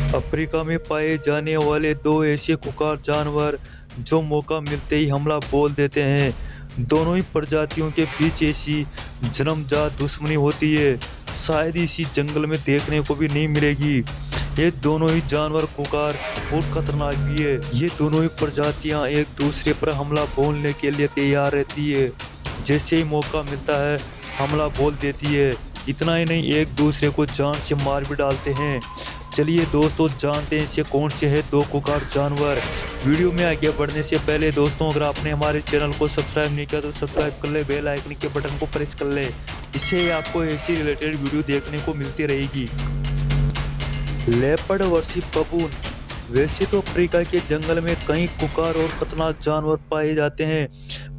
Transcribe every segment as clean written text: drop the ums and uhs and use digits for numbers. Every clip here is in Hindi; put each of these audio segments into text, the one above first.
अफ्रीका में पाए जाने वाले दो ऐसे खुंखार जानवर जो मौका मिलते ही हमला बोल देते हैं। दोनों ही प्रजातियों के बीच ऐसी जन्मजात दुश्मनी होती है, शायद इसी जंगल में देखने को भी नहीं मिलेगी। ये दोनों ही जानवर खुंखार और खतरनाक भी है। ये दोनों ही प्रजातियां एक दूसरे पर हमला बोलने के लिए तैयार रहती है। जैसे ही मौका मिलता है हमला बोल देती है। इतना ही नहीं, एक दूसरे को जान से मार भी डालते हैं। चलिए दोस्तों, जानते हैं ये कौन से हैं दो खुंखार जानवर। वीडियो में आगे बढ़ने से पहले दोस्तों, अगर आपने हमारे चैनल को सब्सक्राइब नहीं किया तो सब्सक्राइब कर ले, बेल आइकन के बटन को प्रेस कर ले। इससे आपको ऐसी रिलेटेड वीडियो देखने को मिलती रहेगी। Leopard versus बबून। वैसे तो अफ्रीका के जंगल में कई खुंखार और खतरनाक जानवर पाए जाते हैं,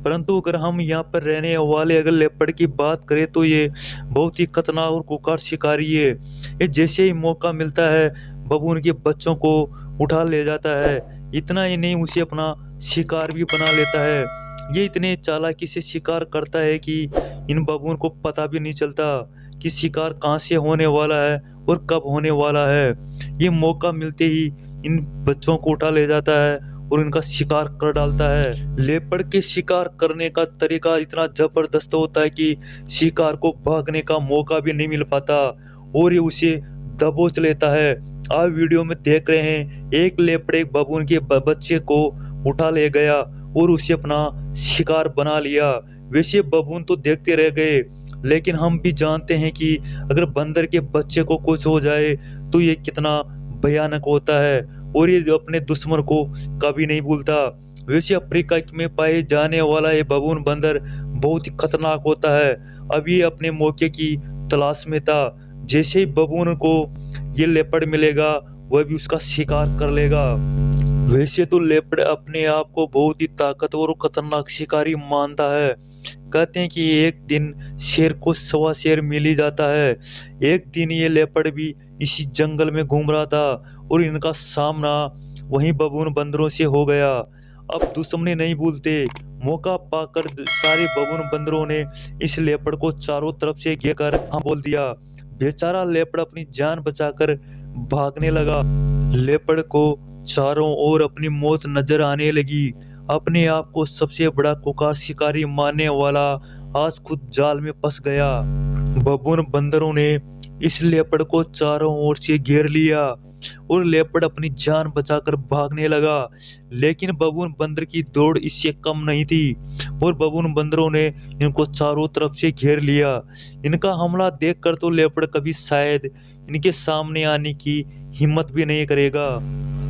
परंतु अगर हम यहाँ पर रहने वाले अगर लेपर्ड की बात करें तो ये बहुत ही खतरनाक और खुंखार शिकारी है। ये जैसे ही मौका मिलता है बबून के बच्चों को उठा ले जाता है। इतना ही नहीं, उसे अपना शिकार भी बना लेता है। ये इतने चालाकी से शिकार करता है कि इन बबून को पता भी नहीं चलता कि शिकार कहाँ से होने वाला है और कब होने वाला है। ये मौका मिलते ही इन बच्चों को उठा ले जाता है और इनका शिकार कर डालता है। लेपर्ड के शिकार करने का तरीका इतना जबरदस्त होता है कि शिकार को भागने का मौका भी नहीं मिल पाता और ये उसे दबोच लेता है। आप वीडियो में देख रहे हैं, एक लेपर्ड एक बबून के बच्चे को उठा ले गया और उसे अपना शिकार बना लिया। वैसे बबून तो देखते रह गए, लेकिन हम भी जानते हैं कि अगर बंदर के बच्चे को कुछ हो जाए तो ये कितना भयानक होता है और ये अपने दुश्मन को कभी नहीं भूलता। वैसे अफ्रीका में पाए जाने वाला ये बबून बंदर बहुत ही खतरनाक होता है। अब ये अपने मौके की तलाश में था। जैसे ही बबून को ये लेपर्ड मिलेगा वह भी उसका शिकार कर लेगा। वैसे तो लेपर्ड अपने आप को बहुत ही ताकतवर और खतरनाक शिकारी मानता है। कहते हैं कि एक दिन शेर को सवा शेर मिल ही जाता है। एक दिन ये लेपर्ड भी इसी जंगल में घूम रहा था और इनका सामना वहीं बबून बंदरों से हो गया। अब दुश्मनी नहीं भूलते। मौका पाकर सारे बबून बंदरों ने इस लेपर्ड को चारों तरफ से घेर कर हाँ बोल दिया। बेचारा लेपर्ड अपनी जान बचाकर भागने लगा। लेपर्ड को चारों ओर अपनी मौत नजर आने लगी। अपने आप को सबसे बड़ा खुंखार शिकारी मानने वाला आज खुद जाल में फंस गया। बबून बंदरों ने इस लेपर्ड को चारों ओर से घेर लिया और लेपर्ड अपनी जान बचाकर भागने लगा। लेकिन बबून बंदर की दौड़ इससे कम नहीं थी और बबून बंदरों ने इनको चारों तरफ से घेर लिया। इनका हमला देखकर तो लेपर्ड कभी शायद इनके सामने आने की हिम्मत भी नहीं करेगा।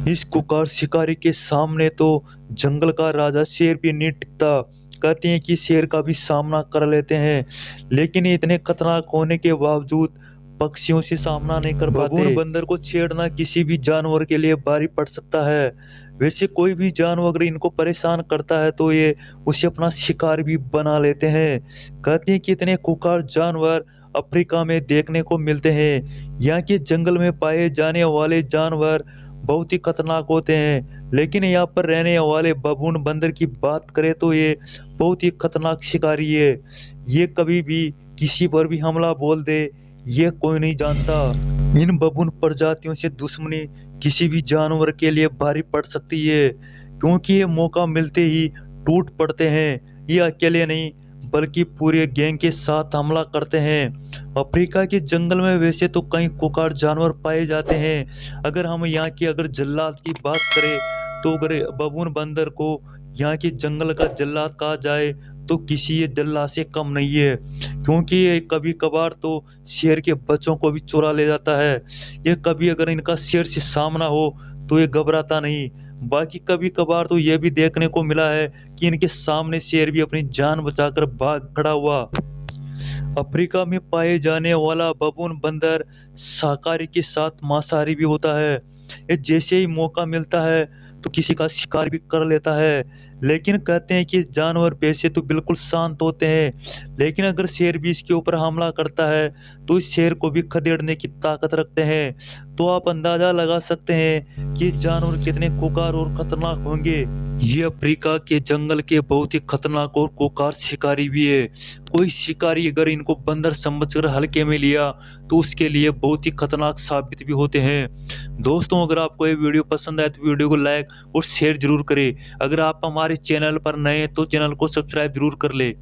इस खुंखार शिकारी के सामने तो जंगल का राजा शेर भी नहीं टिकता। कहते हैं कि शेर का भी सामना कर लेते हैं, लेकिन ये इतने खतरनाक होने के बावजूद पक्षियों से सामना नहीं कर पाते। बबून बंदर को छेड़ना किसी भी जानवर के लिए भारी पड़ सकता है। वैसे कोई भी जानवर अगर इनको परेशान करता है तो ये उसे अपना शिकार भी बना लेते हैं। कहते हैं कि इतने खुंखार जानवर अफ्रीका में देखने को मिलते हैं। यहाँ के जंगल में पाए जाने वाले जानवर बहुत ही खतरनाक होते हैं, लेकिन यहाँ पर रहने वाले बबून बंदर की बात करें तो ये बहुत ही खतरनाक शिकारी है। ये कभी भी किसी पर भी हमला बोल दे, ये कोई नहीं जानता। इन बबून प्रजातियों से दुश्मनी किसी भी जानवर के लिए भारी पड़ सकती है, क्योंकि ये मौका मिलते ही टूट पड़ते हैं। ये अकेले नहीं बल्कि पूरे गैंग के साथ हमला करते हैं। अफ्रीका के जंगल में वैसे तो कई खुंखार जानवर पाए जाते हैं। अगर हम यहाँ की अगर जल्लाद की बात करें तो अगर बबून बंदर को यहाँ के जंगल का जल्लाद कहा जाए तो किसी ये जल्लाद से कम नहीं है, क्योंकि ये कभी कभार तो शेर के बच्चों को भी चुरा ले जाता है। ये कभी अगर इनका शेर से सामना हो तो ये घबराता नहीं। बाकी कभी कभार तो ये भी देखने को मिला है कि इनके सामने शेर भी अपनी जान बचाकर भाग खड़ा हुआ। अफ्रीका में पाए जाने वाला बबून बंदर शाकाहारी के साथ मांसाहारी भी होता है। ये जैसे ही मौका मिलता है तो किसी का शिकार भी कर लेता है। लेकिन कहते हैं कि जानवर वैसे तो बिल्कुल शांत होते हैं, लेकिन अगर शेर भी इसके ऊपर हमला करता है तो इस शेर को भी खदेड़ने की ताकत रखते हैं। तो आप अंदाजा लगा सकते हैं कि जानवर कितने खुंखार और खतरनाक होंगे। ये अफ्रीका के जंगल के बहुत ही खतरनाक और खुंखार शिकारी भी है। कोई शिकारी अगर इनको बंदर समझकर हल्के में लिया तो उसके लिए बहुत ही खतरनाक साबित भी होते हैं। दोस्तों, अगर आपको ये वीडियो पसंद आए तो वीडियो को लाइक और शेयर जरूर करें। अगर आप हमारे चैनल पर नए हैं तो चैनल को सब्सक्राइब जरूर कर ले।